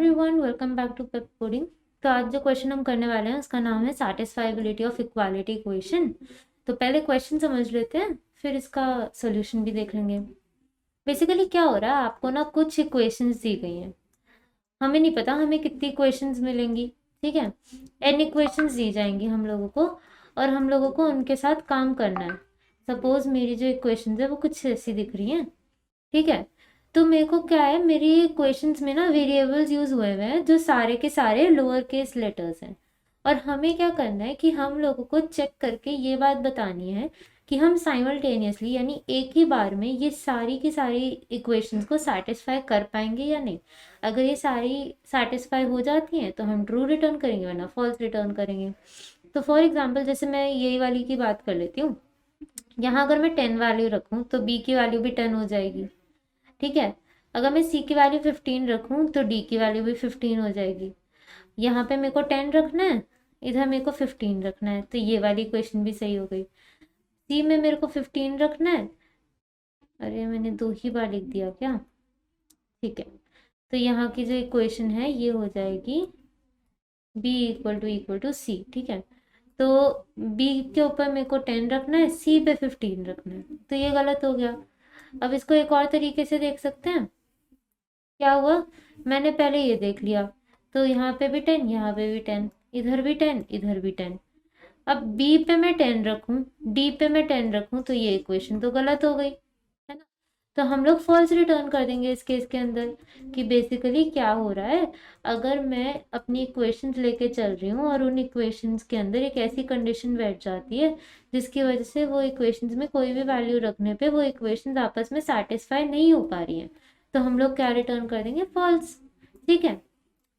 Everyone, welcome back to Pepcoding. तो आज जो क्वेश्चन हम करने वाले हैं उसका नाम है सैटिस्फाइबिलिटी ऑफ इक्वालिटी इक्वेशन। तो पहले क्वेश्चन समझ लेते हैं, फिर इसका सोल्यूशन भी देख लेंगे। बेसिकली क्या हो रहा है, आपको ना कुछ इक्वेशंस दी गई हैं, हमें नहीं पता हमें कितनी इक्वेशंस मिलेंगी। ठीक है, एन इक्वेशंस दी जाएंगी हम लोगों को और हम लोगों को उनके साथ काम करना है। सपोज मेरी जो इक्वेशंस है वो कुछ ऐसी दिख रही हैं। ठीक है, तो मेरे को क्या है, मेरी क्वेश्चंस में ना वेरिएबल्स यूज हुए हुए हैं जो सारे के सारे लोअर केस लेटर्स हैं। और हमें क्या करना है कि हम लोगों को चेक करके ये बात बतानी है कि हम साइमल्टेनियसली यानी एक ही बार में ये सारी की सारी इक्वेशंस को सेटिस्फाई कर पाएंगे या नहीं। अगर ये सारी सेटिस्फाई हो जाती हैं तो हम ट्रू रिटर्न करेंगे, वरना फॉल्स रिटर्न करेंगे। तो फॉर एग्जाम्पल जैसे मैं यही वाली की बात कर लेती हूँ। यहाँ अगर मैं 10 वैल्यू रखूँ तो बी की वैल्यू भी 10 हो जाएगी। ठीक है, अगर मैं सी की वैल्यू 15 रखूँ तो डी की वैल्यू भी 15 हो जाएगी। यहाँ पे मेरे को 10 रखना है, इधर मेरे को 15 रखना है, तो ये वाली इक्वेशन भी सही हो गई। सी में मेरे को 15 रखना है, अरे मैंने दो ही बार लिख दिया क्या। ठीक है, तो यहाँ की जो इक्वेशन है ये हो जाएगी बी इक्वल टू सी। ठीक है, तो बी के ऊपर मेरे को 10 रखना है, सी पे 15 रखना है, तो ये गलत हो गया। अब इसको एक और तरीके से देख सकते हैं। क्या हुआ, मैंने पहले ये देख लिया, तो यहाँ पे भी 10, यहाँ पे भी 10, इधर भी 10, इधर भी 10। अब बी पे मैं 10 रखूं, डी पे मैं 10 रखूं, तो ये इक्वेशन तो गलत हो गई, है ना। तो हम लोग फॉल्स रिटर्न कर देंगे इस केस के अंदर। कि बेसिकली क्या हो रहा है, अगर मैं अपनी इक्वेशंस लेके चल रही हूँ और उन इक्वेशंस के अंदर एक ऐसी कंडीशन बैठ जाती है जिसकी वजह से वो इक्वेशंस में कोई भी वैल्यू रखने पे वो इक्वेशंस आपस में सेटिस्फाई नहीं हो पा रही हैं, तो हम लोग क्या रिटर्न कर देंगे, फॉल्स। ठीक है,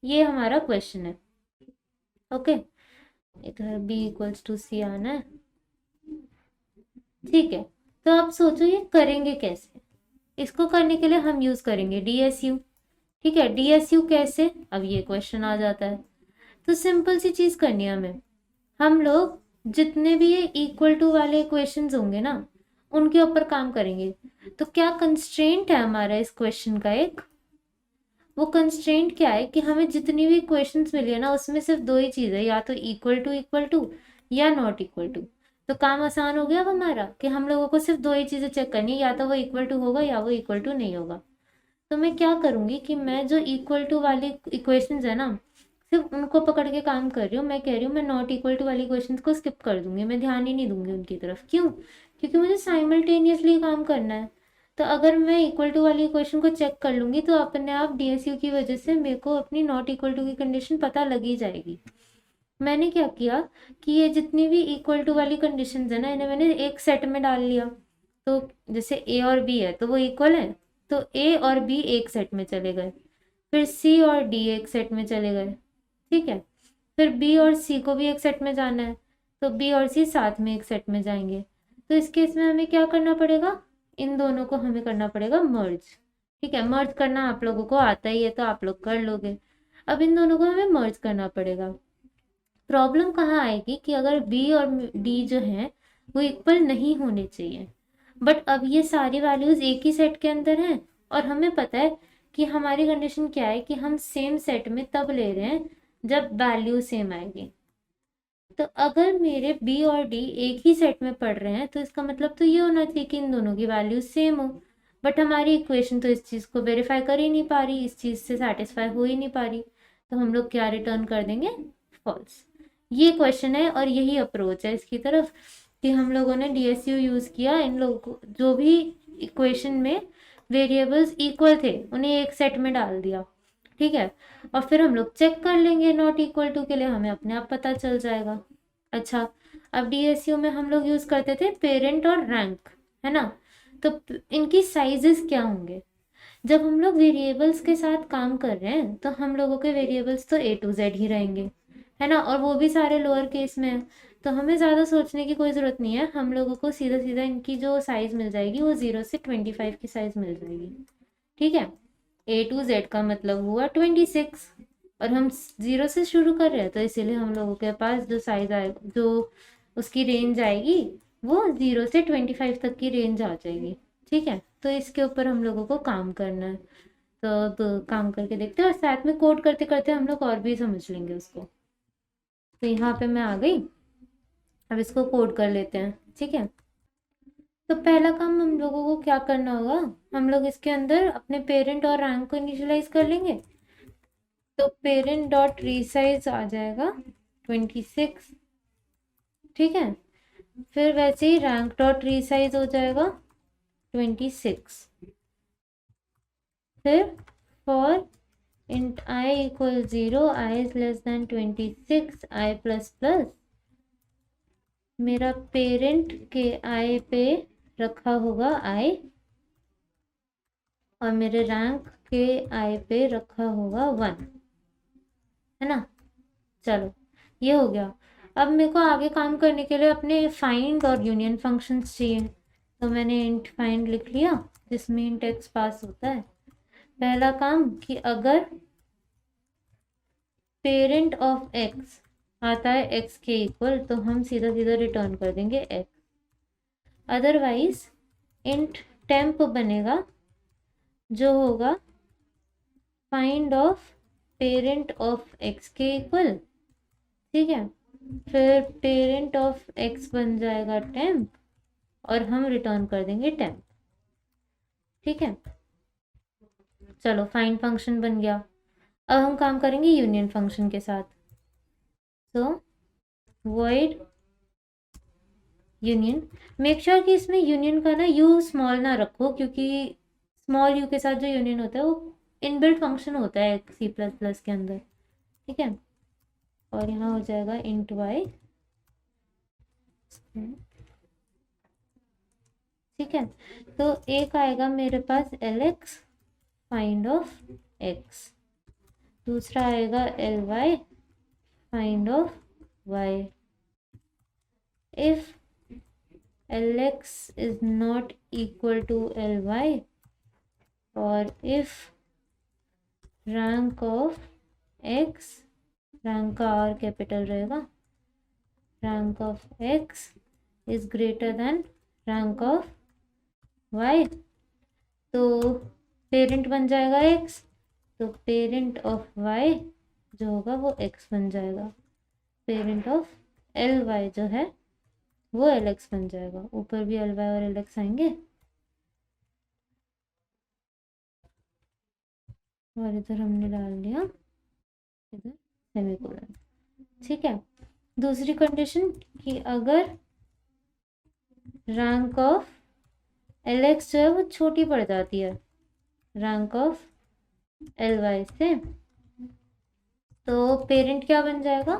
ये हमारा क्वेश्चन है। ओके, इधर बी इक्वल्स टू सी आना है। ठीक है, तो आप सोचो ये करेंगे कैसे। इसको करने के लिए हम यूज करेंगे डीएसयू। ठीक है, डीएसयू कैसे, अब ये क्वेश्चन आ जाता है। तो सिंपल सी चीज करनी है हमें, हम लोग जितने भी ये इक्वल टू वाले इक्वेशंस होंगे ना उनके ऊपर काम करेंगे। तो क्या कंस्ट्रेंट है हमारा इस क्वेश्चन का, एक वो कंस्ट्रेंट क्या है कि हमें जितनी भी इक्वेशंस मिली है ना उसमें सिर्फ दो ही चीज है, या तो इक्वल टू या नॉट इक्वल टू। तो काम आसान हो गया अब हमारा कि हम लोगों को सिर्फ दो ही चीजें चेक करनी है, या तो वो इक्वल टू होगा या वो इक्वल टू नहीं होगा। तो मैं क्या करूंगी कि मैं जो इक्वल टू वाली इक्वेशंस है ना सिर्फ उनको पकड़ के काम कर रही हूँ। मैं कह रही हूँ मैं नॉट इक्वल टू वाली इक्वेशंस को स्किप कर दूंगी, मैं ध्यान ही नहीं दूंगी उनकी तरफ। क्यों, क्योंकि मुझे साइमल्टेनियसली काम करना है। तो अगर मैं इक्वल टू वाली इक्वेशन को चेक कर लूंगी तो अपने आप डीएसयू की वजह से मेरे को अपनी नॉट इक्वल टू की कंडीशन पता लगी जाएगी। मैंने क्या किया कि ये जितनी भी इक्वल टू वाली कंडीशन है ना इन्हें मैंने एक सेट में डाल लिया। तो जैसे ए और बी है तो वो इक्वल है, तो ए और बी एक सेट में चले गए। फिर सी और डी एक सेट में चले गए। ठीक है, फिर बी और सी को भी एक सेट में जाना है, तो बी और सी साथ में एक सेट में जाएंगे। तो इस केस में हमें क्या करना पड़ेगा, इन दोनों को हमें करना पड़ेगा मर्ज। ठीक है, मर्ज करना आप लोगों को आता ही है तो आप लोग कर लोगे। अब इन दोनों को हमें मर्ज करना पड़ेगा। प्रॉब्लम कहाँ आएगी कि अगर बी और डी जो है वो इक्वल नहीं होने चाहिए, बट अब ये सारी वैल्यूज एक ही सेट के अंदर हैं और हमें पता है कि हमारी कंडीशन क्या है कि हम सेम सेट में तब ले रहे हैं जब वैल्यू सेम आएगी। तो अगर मेरे बी और डी एक ही सेट में पढ़ रहे हैं तो इसका मतलब तो ये होना चाहिए कि इन दोनों की वैल्यू सेम हो। बट हमारी इक्वेशन तो इस चीज़ को वेरीफाई कर ही नहीं पा रही, इस चीज़ से सेटिस्फाई हो ही नहीं पा रही। तो हम लोग क्या रिटर्न कर देंगे, फॉल्स। ये क्वेश्चन है और यही अप्रोच है इसकी तरफ कि हम लोगों ने डीएसयू यूज किया। इन लोगों को जो भी इक्वेशन में वेरिएबल्स इक्वल थे उन्हें एक सेट में डाल दिया। ठीक है, और फिर हम लोग चेक कर लेंगे नॉट इक्वल टू के लिए, हमें अपने आप पता चल जाएगा। अच्छा, अब डीएसयू में हम लोग यूज करते थे पेरेंट और रैंक, है ना। तो इनकी साइजेस क्या होंगे, जब हम लोग वेरिएबल्स के साथ काम कर रहे हैं तो हम लोगों के वेरिएबल्स तो ए टू जेड ही रहेंगे, है ना, और वो भी सारे लोअर केस में है। तो हमें ज़्यादा सोचने की कोई ज़रूरत नहीं है, हम लोगों को सीधा सीधा इनकी जो साइज़ मिल जाएगी वो 0 से 25 की साइज़ मिल जाएगी। ठीक है, ए टू जेड का मतलब हुआ 26, और हम 0 से शुरू कर रहे हैं तो इसीलिए हम लोगों के पास जो साइज़ आए, जो उसकी रेंज आएगी वो 0 से 25 तक की रेंज आ जाएगी। ठीक है, तो इसके ऊपर हम लोगों को काम करना है। तो अब काम करके देखते हैं और साथ में कोड करते करते हम लोग और भी समझ लेंगे उसको। तो यहाँ पे मैं आ गई, अब इसको कोड कर लेते हैं, ठीक है। तो पहला काम हम लोगों को क्या करना होगा, हम लोग इसके अंदर अपने पेरेंट और रैंक को इनिशियलाइज कर लेंगे। तो पेरेंट डॉट रीसाइज आ जाएगा 26, ठीक है। फिर वैसे ही रैंक डॉट रीसाइज हो जाएगा 26। फिर for int I equal 0, I is less than 26, I plus plus मेरा पेरेंट के I पे रखा होगा I और मेरे रैंक के I पे रखा होगा 1, है ना। चलो ये हो गया। अब मेरे को आगे काम करने के लिए अपने फाइंड और यूनियन फंक्शंस चाहिए। तो मैंने इंट फाइंड लिख लिया जिसमें इंट एक्स पास होता है। पहला काम कि अगर पेरेंट ऑफ एक्स आता है एक्स के इक्वल तो हम सीधा सीधा रिटर्न कर देंगे एक्स। अदरवाइज इंट टेम्प बनेगा जो होगा find of parent of x के इक्वल, ठीक है। फिर पेरेंट ऑफ एक्स बन जाएगा टेम्प और हम रिटर्न कर देंगे टेम्प, ठीक है। चलो फाइंड फंक्शन बन गया। अब हम काम करेंगे यूनियन फंक्शन के साथ। तो void यूनियन, मेक श्योर कि इसमें यूनियन का ना यू स्मॉल ना रखो, क्योंकि स्मॉल यू के साथ जो यूनियन होता है वो इनबिल्ट फंक्शन होता है C++ के अंदर, ठीक है। और यहाँ हो जाएगा इंट y, ठीक है। तो एक आएगा मेरे पास Lx फाइंड ऑफ x, दूसरा आएगा Ly find of y। If Lx is not equal to Ly और if rank of x, rank का R कैपिटल रहेगा, rank of x is greater than rank of y, तो parent बन जाएगा x, तो parent of y जो होगा वो x बन जाएगा, पेरेंट ऑफ Ly जो है वो Lx बन जाएगा। ऊपर भी Ly और Lx आएंगे और इधर हमने डाल दिया इधर सेमीकोलन, ठीक है। दूसरी कंडीशन कि अगर रैंक ऑफ Lx जो है वो छोटी पड़ जाती है रैंक ऑफ Ly से, तो पेरेंट क्या बन जाएगा,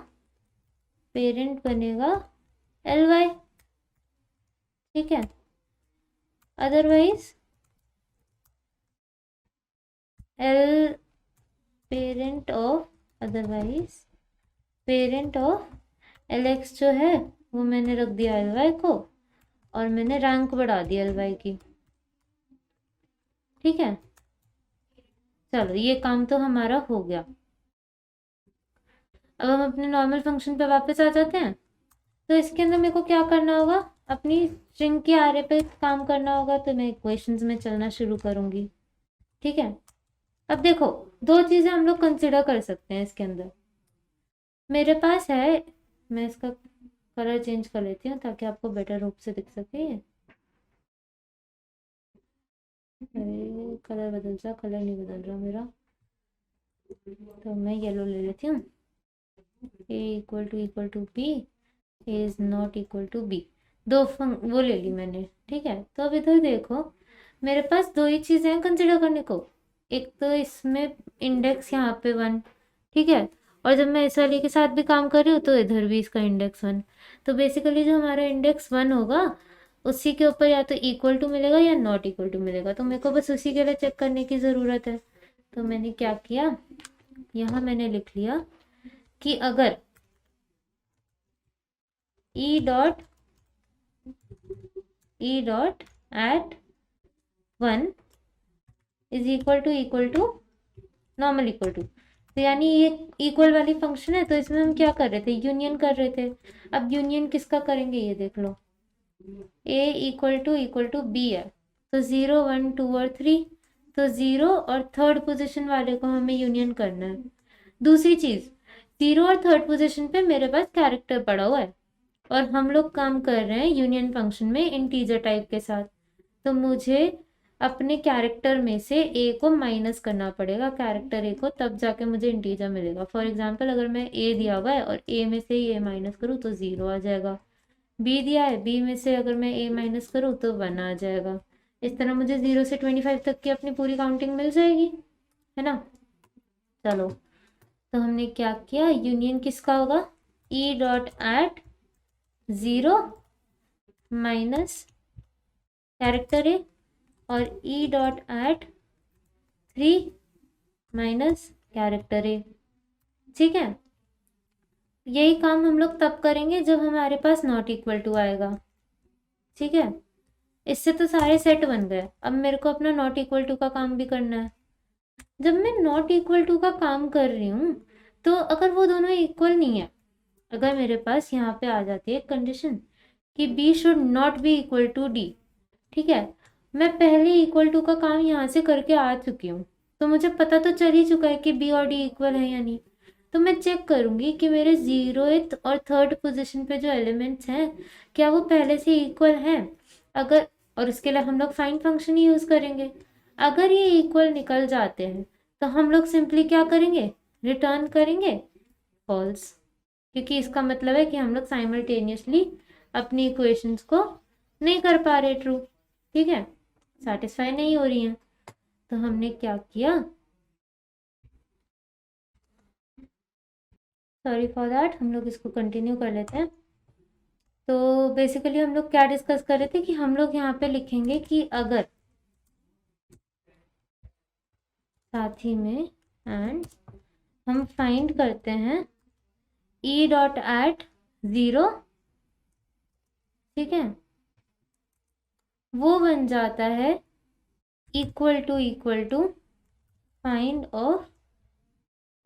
पेरेंट बनेगा Ly, ठीक है। Otherwise L parent of, otherwise parent of Lx जो है वो मैंने रख दिया Ly को और मैंने रैंक बढ़ा दिया Ly की, ठीक है। चलो ये काम तो हमारा हो गया। अब हम अपने नॉर्मल फंक्शन पे वापस आ जाते हैं। तो इसके अंदर मेरे को क्या करना होगा, अपनी स्ट्रिंग के आरे पे काम करना होगा। तो मैं इक्वेशंस में चलना शुरू करूंगी, ठीक है। अब देखो दो चीजें हम लोग कंसिडर कर सकते हैं इसके अंदर। मेरे पास है, मैं इसका कलर चेंज कर लेती हूँ ताकि आपको बेटर रूप से दिख सके। अरे कलर बदल जा, कलर नहीं बदल रहा मेरा, तो मैं येलो ले लेती हूँ। A equal to B, A is not equal to B, वो ले ली मैंने, ठीक है। तो अब इधर देखो मेरे पास दो ही चीज़ें हैं कंसिडर करने को। एक तो इसमें इंडेक्स यहाँ पे 1, ठीक है, और जब मैं इस वाले के साथ भी काम कर रही हूँ तो इधर भी इसका इंडेक्स 1। तो बेसिकली जो हमारा इंडेक्स 1 होगा उसी के ऊपर या तो इक्वल टू मिलेगा या नॉट इक्वल टू मिलेगा। तो मेरे को बस उसी के लिए चेक करने की ज़रूरत है। तो मैंने क्या किया, यहाँ मैंने लिख लिया कि अगर e dot at 1 is equal to normal equal to, तो यानी ये इक्वल वाली फंक्शन है। तो इसमें हम क्या कर रहे थे, यूनियन कर रहे थे। अब यूनियन किसका करेंगे ये देख लो, A इक्वल टू B है, तो 0 1 2 और 3, तो 0 और थर्ड पोजीशन वाले को हमें यूनियन करना है। दूसरी चीज, 0 और थर्ड पोजीशन पे मेरे पास कैरेक्टर पड़ा हुआ है और हम लोग काम कर रहे हैं यूनियन फंक्शन में इंटीजर टाइप के साथ, तो मुझे अपने कैरेक्टर में से ए को माइनस करना पड़ेगा, कैरेक्टर ए को, तब जाके मुझे इंटीजर मिलेगा। फॉर एग्जांपल अगर मैं ए दिया हुआ है और ए में से ए माइनस करूँ तो 0 आ जाएगा। बी दिया है, बी में से अगर मैं ए माइनस करूँ तो 1 आ जाएगा। इस तरह मुझे 0 से 25 तक की अपनी पूरी काउंटिंग मिल जाएगी, है ना। चलो, तो हमने क्या किया, यूनियन किसका होगा, e dot at 0 minus character A और e dot at 3 minus character A. ठीक है, यही काम हम लोग तब करेंगे जब हमारे पास नॉट इक्वल टू आएगा। ठीक है, इससे तो सारे सेट बन गए। अब मेरे को अपना नॉट इक्वल टू का काम भी करना है। जब मैं नॉट इक्वल टू का काम कर रही हूँ तो अगर वो दोनों इक्वल नहीं है, अगर मेरे पास यहाँ पे आ जाती है कंडीशन कि b should not be equal to d, ठीक है, मैं पहले इक्वल टू का काम यहाँ से करके आ चुकी हूँ, तो मुझे पता तो चल ही चुका है कि बी और डी इक्वल है या नहीं। तो मैं चेक करूँगी कि मेरे 0th और थर्ड पोजीशन पे जो एलिमेंट्स हैं क्या वो पहले से इक्वल हैं। अगर, और इसके लिए हम लोग फाइंड फंक्शन ही यूज़ करेंगे। अगर ये इक्वल निकल जाते हैं तो हम लोग सिंपली क्या करेंगे, रिटर्न करेंगे फॉल्स, क्योंकि इसका मतलब है कि हम लोग साइमल्टेनियसली अपनी इक्वेशंस को नहीं कर पा रहे ट्रू। ठीक है, सेटिस्फाई नहीं हो रही हैं। तो हमने क्या किया, सॉरी फॉर दैट, हम लोग इसको कंटिन्यू कर लेते हैं। तो बेसिकली हम लोग क्या डिस्कस कर रहे थे कि हम लोग यहाँ पे लिखेंगे कि अगर साथ ही में एंड हम फाइंड करते हैं ई डॉट एट 0, ठीक है, वो बन जाता है equal to find of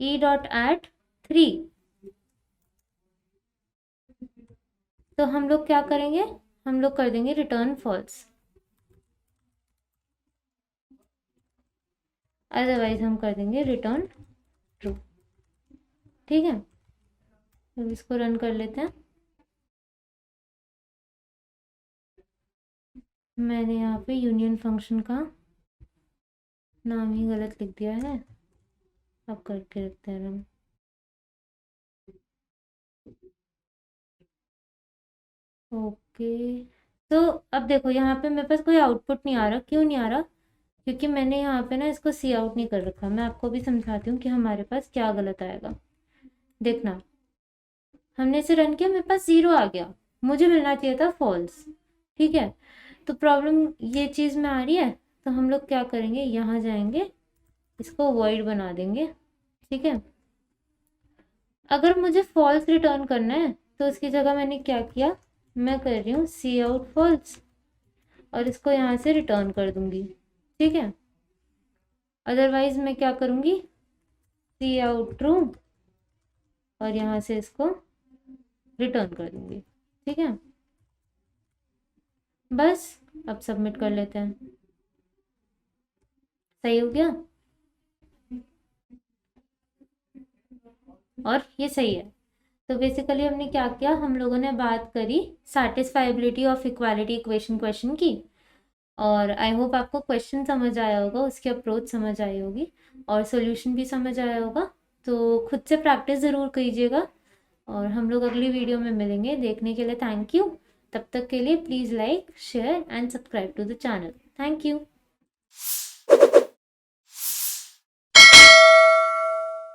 e dot at 3। तो हम लोग क्या करेंगे, हम लोग कर देंगे रिटर्न फॉल्स, अदरवाइज हम कर देंगे रिटर्न ट्रू। ठीक है, अब इसको रन कर लेते हैं। मैंने यहाँ पे यूनियन फंक्शन का नाम ही गलत लिख दिया है, अब करके रखते हैं रन। ओके, तो अब देखो यहाँ पे मेरे पास कोई आउटपुट नहीं आ रहा। क्यों नहीं आ रहा, क्योंकि मैंने यहाँ पे ना इसको सी आउट नहीं कर रखा। मैं आपको भी समझाती हूँ कि हमारे पास क्या गलत आएगा। देखना, हमने इसे रन किया, मेरे पास 0 आ गया, मुझे मिलना चाहिए था फॉल्स। ठीक है, तो प्रॉब्लम ये चीज़ में आ रही है, तो हम लोग क्या करेंगे, यहाँ जाएंगे, इसको वॉइड बना देंगे। ठीक है, अगर मुझे फॉल्स रिटर्न करना है तो उसकी जगह मैंने क्या किया, मैं कर रही हूँ सी आउट फॉल्स और इसको यहाँ से रिटर्न कर दूंगी। ठीक है, अदरवाइज मैं क्या करूँगी, सी आउट ट्रू और यहाँ से इसको रिटर्न कर दूंगी। ठीक है, बस अब सबमिट कर लेते हैं। सही हो गया, और ये सही है। तो बेसिकली हमने क्या किया, हम लोगों ने बात करी सैटिस्फाइबिलिटी ऑफ इक्वालिटी इक्वेशन क्वेश्चन की, और आई होप आपको क्वेश्चन समझ आया होगा, उसकी अप्रोच समझ आई होगी और सॉल्यूशन भी समझ आया होगा। तो खुद से प्रैक्टिस ज़रूर कीजिएगा और हम लोग अगली वीडियो में मिलेंगे। देखने के लिए थैंक यू। तब तक के लिए please like, share and subscribe to the channel. Thank you.